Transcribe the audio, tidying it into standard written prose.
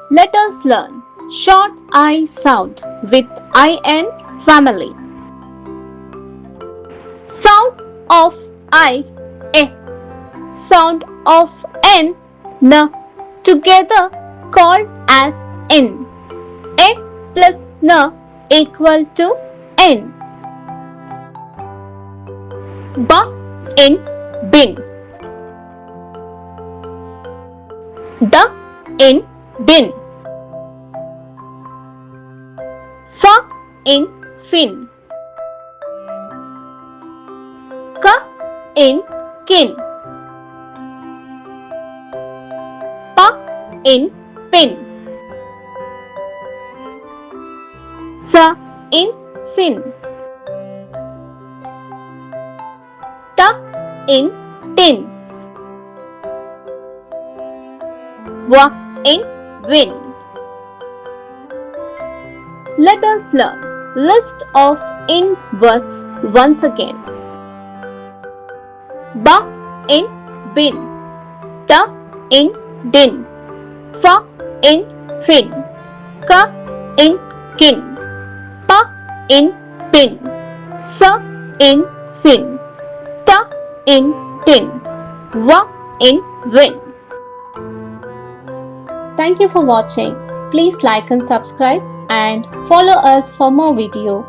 Let us learn short I sound with IN family. Sound of I, E. Sound of N, N. Together called as N. A plus N equal to N. B in bin. D in din. F in fin. K in kin. P in pin. S in sin. T in tin. W in win. Let us learn list of in words once again. B in bin. T in din. F in fin. K in kin. P in pin. S in sin. T in tin. W in win. Thank you for watching. Please like and subscribe and follow us for more video.